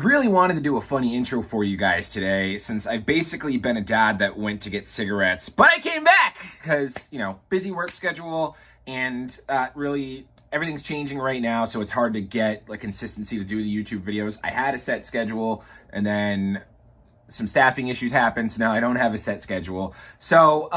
I really wanted to do a funny intro for you guys today since I've basically been a dad that went to get cigarettes, but I came back because, busy work schedule and really everything's changing right now, so it's hard to get like consistency to do the YouTube videos. I had a set schedule and then some staffing issues happened, so now I don't have a set schedule. So,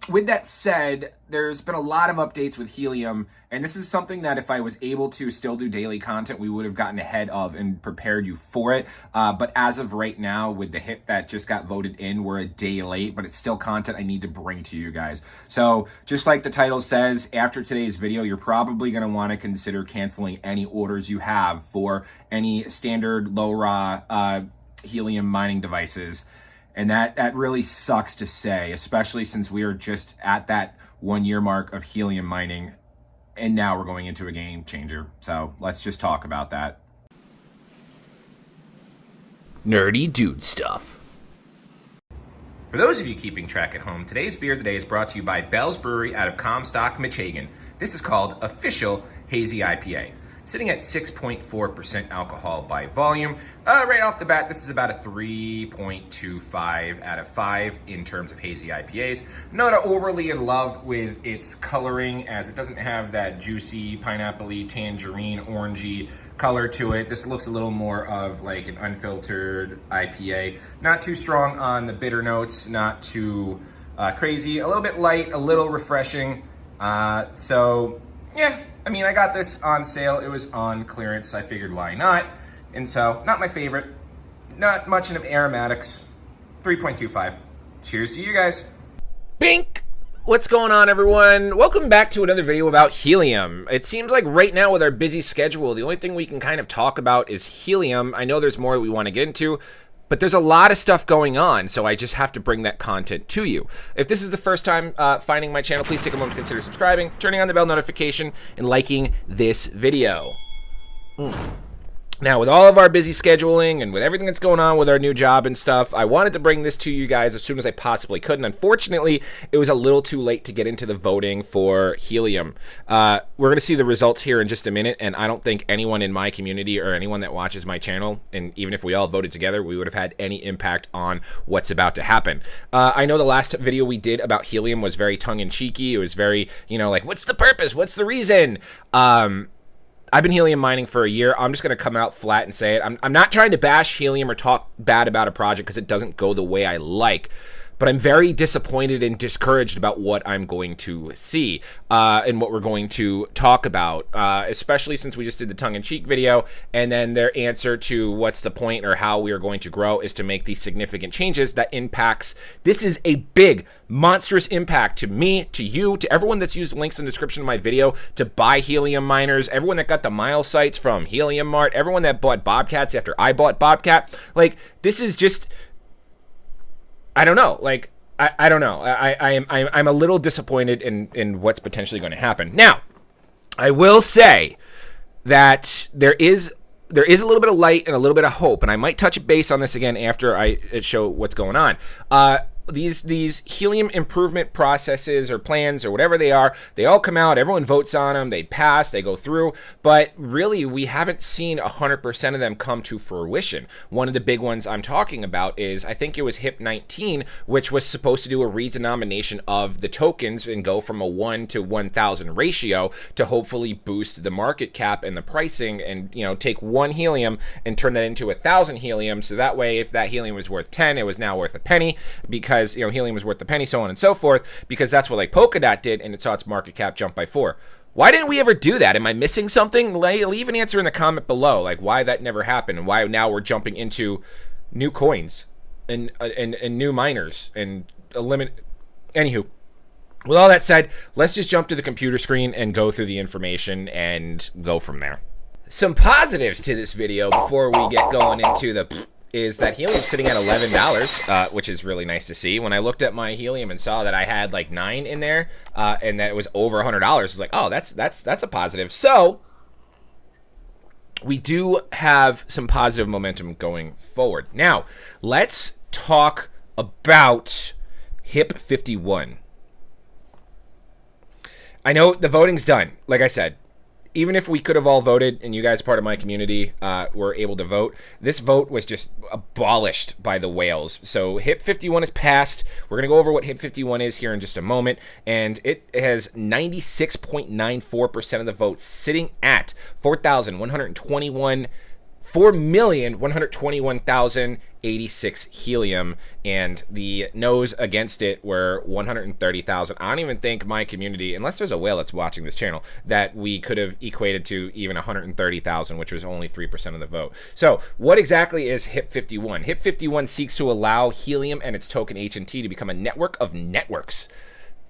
with that said, there's been a lot of updates with Helium, and this is something that if I was able to still do daily content, we would have gotten ahead of and prepared you for it. But as of right now, with the hit that just got voted in, we're a day late, but it's still content I need to bring to you guys. So just like the title says, after today's video, you're probably going to want to consider canceling any orders you have for any standard low-raw helium mining devices. And that really sucks to say, especially since we are just at that 1 year mark of helium mining, and now we're going into a game changer. So let's just talk about that. Nerdy dude stuff. For those of you keeping track at home, today's beer of the day is brought to you by Bell's Brewery out of Comstock, Michigan. This is called Official Hazy IPA. Sitting at 6.4% alcohol by volume. Right off the bat, this is about a 3.25 out of 5 in terms of hazy IPAs. Not overly in love with its coloring, as it doesn't have that juicy, pineapple-y, tangerine, orangey color to it. This looks a little more of like an unfiltered IPA. Not too strong on the bitter notes, not too crazy. A little bit light, a little refreshing. Yeah, I got this on sale. It was on clearance. I figured why not? And so, not my favorite. Not much in aromatics. 3.25. Cheers to you guys. Bink! What's going on, everyone? Welcome back to another video about helium. It seems like right now with our busy schedule, the only thing we can kind of talk about is helium. I know there's more we want to get into, but there's a lot of stuff going on, so I just have to bring that content to you. If this is the first time finding my channel, please take a moment to consider subscribing, turning on the bell notification, and liking this video. Now, with all of our busy scheduling and with everything that's going on with our new job and stuff, I wanted to bring this to you guys as soon as I possibly could, and unfortunately, it was a little too late to get into the voting for helium. We're going to see the results here in just a minute, and I don't think anyone in my community or anyone that watches my channel, and even if we all voted together, we would have had any impact on what's about to happen. I know the last video we did about helium was very tongue-in-cheeky. It was very, like, what's the purpose? What's the reason? I've been helium mining for a year. I'm just going to come out flat and say it. I'm not trying to bash helium or talk bad about a project because it doesn't go the way I like. But I'm very disappointed and discouraged about what I'm going to see and what we're going to talk about, especially since we just did the tongue-in-cheek video, and then their answer to what's the point or how we are going to grow is to make these significant changes that impacts. This is a big, monstrous impact to me, to you, to everyone that's used links in the description of my video to buy helium miners, everyone that got the mile sites from Helium Mart, everyone that bought Bobcats after I bought Bobcat. Like, this is just... I don't know. Like, I don't know. I'm a little disappointed in what's potentially going to happen. Now, I will say that there is a little bit of light and a little bit of hope, and I might touch base on this again after I show what's going on. These helium improvement processes or plans or whatever they are, they all come out, everyone votes on them, they pass, they go through, but really we haven't seen 100% of them come to fruition. One of the big ones I'm talking about is, I think it was HIP 19, which was supposed to do a redenomination of the tokens and go from a 1 to 1,000 ratio to hopefully boost the market cap and the pricing and, take one helium and turn that into 1,000 helium, so that way if that helium was worth 10, it was now worth a penny, because helium was worth the penny, so on and so forth, because that's what like Polkadot did, and it saw its market cap jump by 4. Why didn't we ever do that? Am I missing something? Leave an answer in the comment below, like why that never happened, and why now we're jumping into new coins and new miners and eliminate. Anywho, with all that said, let's just jump to the computer screen and go through the information and go from there. Some positives to this video before we get going into the is that helium's sitting at $11, which is really nice to see. When I looked at my helium and saw that I had like 9 in there, and that it was over $100, I was like, oh, that's a positive. So we do have some positive momentum going forward. Now, let's talk about HIP 51. I know the voting's done. Like I said, even if we could have all voted and you guys, part of my community, were able to vote, this vote was just abolished by the whales. So HIP 51 is passed. We're going to go over what HIP 51 is here in just a moment. And it has 96.94% of the votes, sitting at 4,121,086 helium, and the no's against it were 130,000. I don't even think my community, unless there's a whale that's watching this channel, that we could have equated to even 130,000, which was only 3% of the vote. So what exactly is HIP 51? HIP 51 seeks to allow helium and its token HNT to become a network of networks.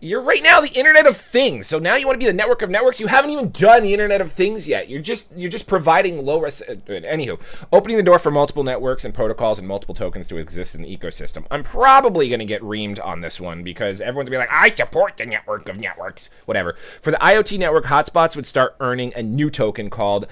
You're right now the Internet of Things. So now you want to be the network of networks. You haven't even done the Internet of Things yet. You're just providing low risk. Anywho, opening the door for multiple networks and protocols and multiple tokens to exist in the ecosystem. I'm probably going to get reamed on this one because everyone's going to be like, I support the network of networks. Whatever. For the IoT network, hotspots would start earning a new token called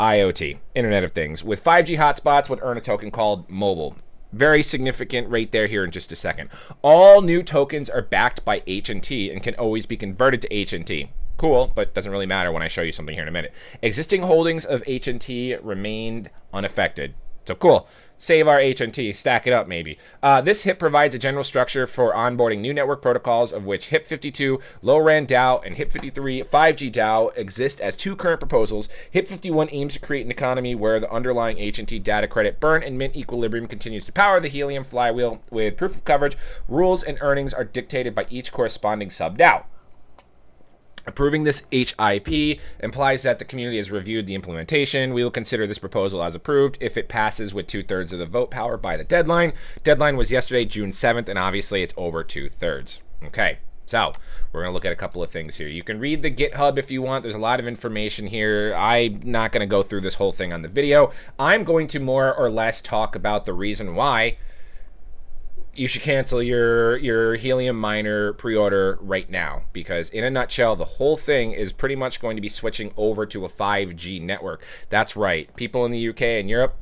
IoT, Internet of Things. With 5G hotspots would earn a token called mobile. Very significant right there here in just a second. All new tokens are backed by HNT and can always be converted to HNT. Cool, but doesn't really matter when I show you something here in a minute. Existing holdings of HNT remained unaffected. So cool. Save our HNT, stack it up maybe. This HIP provides a general structure for onboarding new network protocols, of which HIP 52, low-RAN DAO, and HIP 53, 5G DAO exist as two current proposals. HIP 51 aims to create an economy where the underlying HNT data credit burn and mint equilibrium continues to power the helium flywheel with proof of coverage. Rules and earnings are dictated by each corresponding sub-DAO. Approving this HIP implies that the community has reviewed the implementation. We will consider this proposal as approved if it passes with 2/3 of the vote power by the deadline. Deadline was yesterday, June 7th, and obviously it's over 2/3. Okay, so we're going to look at a couple of things here. You can read the GitHub if you want. There's a lot of information here. I'm not going to go through this whole thing on the video. I'm going to more or less talk about the reason why you should cancel your helium miner pre-order right now, because in a nutshell, the whole thing is pretty much going to be switching over to a 5G network. That's right. People in the UK and Europe,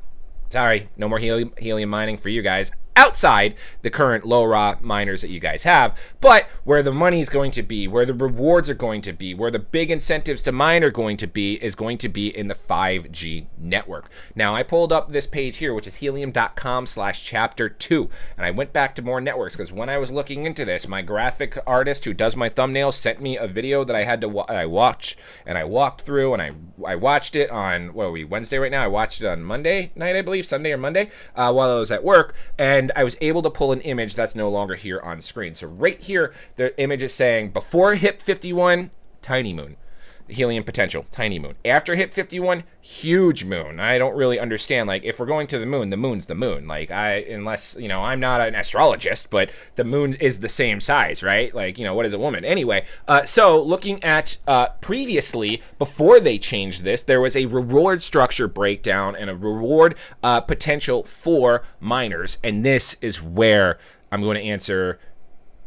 sorry, no more helium mining for you guys outside the current low-raw miners that you guys have, but where the money is going to be, where the rewards are going to be, where the big incentives to mine are going to be, is going to be in the 5G network. Now, I pulled up this page here, which is helium.com/chapter2, and I went back to more networks because when I was looking into this, my graphic artist who does my thumbnails sent me a video that I had to watch, and I walked through, and I watched it on, what are we, Wednesday right now? I watched it on Monday night, I believe, Sunday or Monday, while I was at work, and I was able to pull an image that's no longer here on screen. So right here, the image is saying before HIP 51, tiny moon. Helium potential, tiny moon. After HIP 51, huge moon. I don't really understand. Like, if we're going to the moon's the moon. Like, unless, you know, I'm not an astrologist, but the moon is the same size, right? Like, you know, what is a woman? Anyway, so looking at previously, before they changed this, there was a reward structure breakdown and a reward potential for miners. And this is where I'm going to answer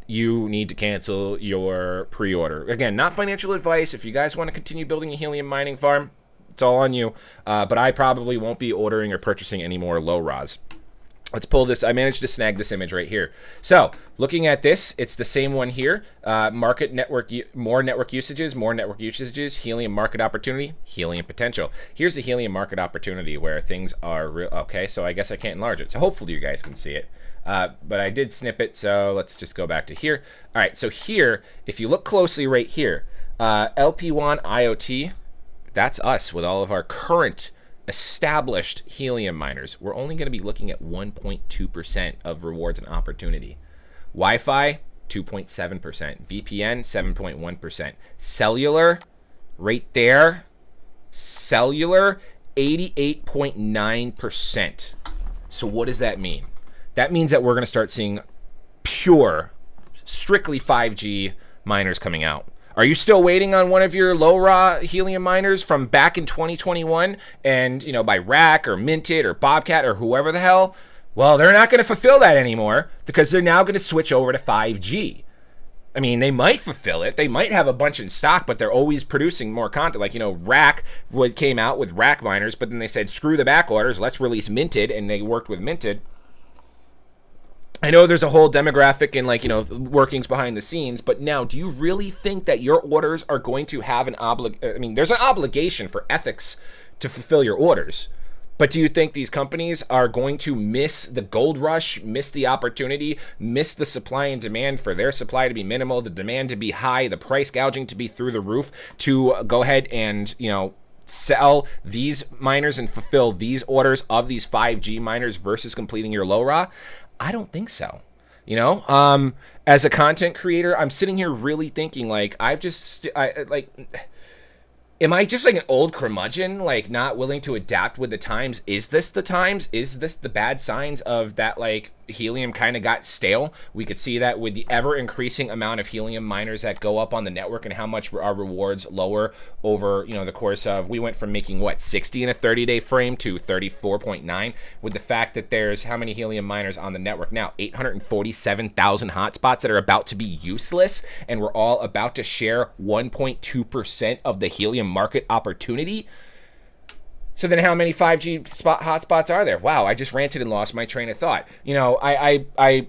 you need to cancel your pre-order. Again, not financial advice. If you guys want to continue building a helium mining farm, it's all on you. But I probably won't be ordering or purchasing any more low RAs. Let's pull this. I managed to snag this image right here. So looking at this, it's the same one here. Market network, more network usages, helium market opportunity, helium potential. Here's the helium market opportunity where things are real. Okay, so I guess I can't enlarge it. So hopefully you guys can see it. But I did snip it, so let's just go back to here. All right, so here, if you look closely right here, LP1 IoT, that's us with all of our current established helium miners. We're only going to be looking at 1.2% of rewards and opportunity. Wi-Fi, 2.7%. VPN, 7.1%. Cellular, right there, cellular, 88.9%. So what does that mean? That means that we're going to start seeing pure, strictly 5G miners coming out. Are you still waiting on one of your low-raw helium miners from back in 2021 and, you know, by Rack or Minted or Bobcat or whoever the hell? Well, they're not going to fulfill that anymore because they're now going to switch over to 5G. I mean, they might fulfill it. They might have a bunch in stock, but they're always producing more content. Like, you know, Rack came out with Rack miners, but then they said, screw the back orders, let's release Minted, and they worked with Minted. I know there's a whole demographic and like, workings behind the scenes, but now do you really think that your orders are going to have there's an obligation for ethics to fulfill your orders. But do you think these companies are going to miss the gold rush, miss the opportunity, miss the supply and demand for their supply to be minimal, the demand to be high, the price gouging to be through the roof, to go ahead and, sell these miners and fulfill these orders of these 5G miners versus completing your low raw? I don't think so. As a content creator, I'm sitting here really thinking like am I just like an old curmudgeon, like not willing to adapt with the times? Is this the times? Is this the bad signs of that, like, helium kind of got stale? We could see that with the ever increasing amount of helium miners that go up on the network and how much our rewards lower over, the course of, we went from making 60 in a 30-day frame to 34.9, with the fact that there's how many helium miners on the network now? 847,000 hotspots that are about to be useless, and we're all about to share 1.2% of the helium market opportunity. So then how many 5G hotspots are there? Wow, I just ranted and lost my train of thought. I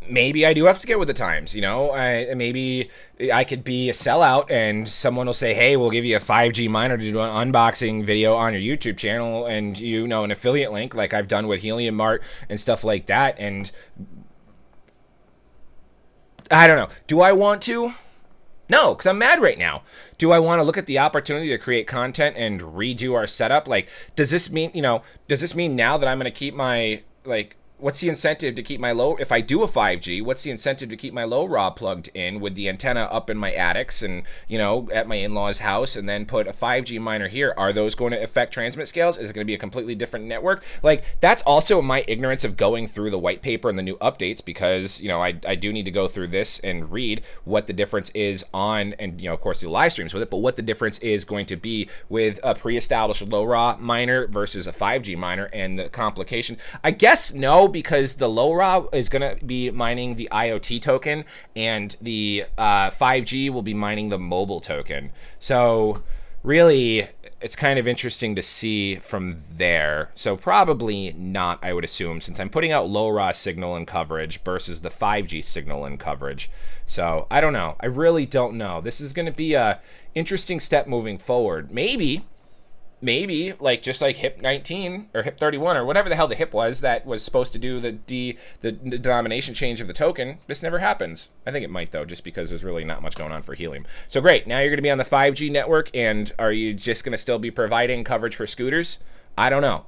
maybe I do have to get with the times, maybe I could be a sellout and someone will say, hey, we'll give you a 5G miner to do an unboxing video on your YouTube channel and, an affiliate link like I've done with Helium Mart and stuff like that. And I don't know. Do I want to? No, because I'm mad right now. Do I want to look at the opportunity to create content and redo our setup? Like, does this mean now that I'm going to keep my, what's the incentive to keep my low, if I do a 5G, what's the incentive to keep my low raw plugged in with the antenna up in my attics and, at my in-laws' house, and then put a 5G miner here? Are those going to affect transmit scales? Is it going to be a completely different network? Like, that's also my ignorance of going through the white paper and the new updates, because, I do need to go through this and read what the difference is on, and, of course, do live streams with it, but what the difference is going to be with a pre-established low raw miner versus a 5G miner and the complication. I guess no, because the low raw is going to be mining the IoT token and the 5G will be mining the mobile token. So really, it's kind of interesting to see from there. So probably not, I would assume, since I'm putting out low raw signal and coverage versus the 5G signal and coverage. So I don't know. I really don't know. This is going to be a interesting step moving forward. Maybe like just like HIP 19 or HIP 31 or whatever the hell the HIP was that was supposed to do the denomination change of the token, this never happens. I think it might, though, just because there's really not much going on for helium. So great, now you're going to be on the 5G network, and are you just going to still be providing coverage for scooters? I don't know.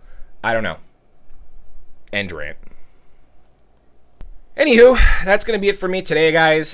End rant. Anywho, that's going to be it for me today, guys.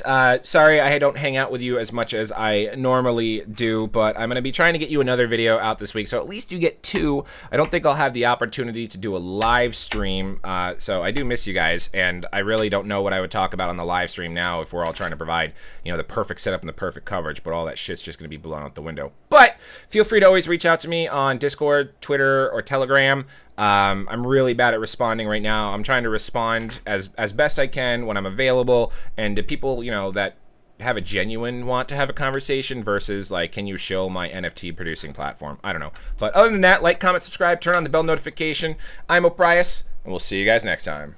Sorry I don't hang out with you as much as I normally do, but I'm going to be trying to get you another video out this week, so at least you get two. I don't think I'll have the opportunity to do a live stream, so I do miss you guys, and I really don't know what I would talk about on the live stream now if we're all trying to provide, the perfect setup and the perfect coverage, but all that shit's just going to be blown out the window. But feel free to always reach out to me on Discord, Twitter, or Telegram. I'm really bad at responding right now. I'm trying to respond as best I can when I'm available, and to people, that have a genuine want to have a conversation versus like, can you show my NFT producing platform? I don't know. But other than that, like, comment, subscribe, turn on the bell notification. I'm Oprius, and we'll see you guys next time.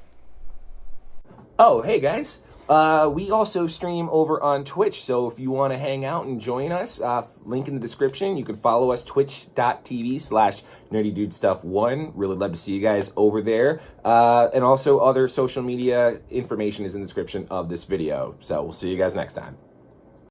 Oh, hey guys. We also stream over on Twitch, so if you want to hang out and join us, link in the description. You can follow us, twitch.tv/nerdydudestuff1. Really love to see you guys over there. And also other social media information is in the description of this video. So we'll see you guys next time.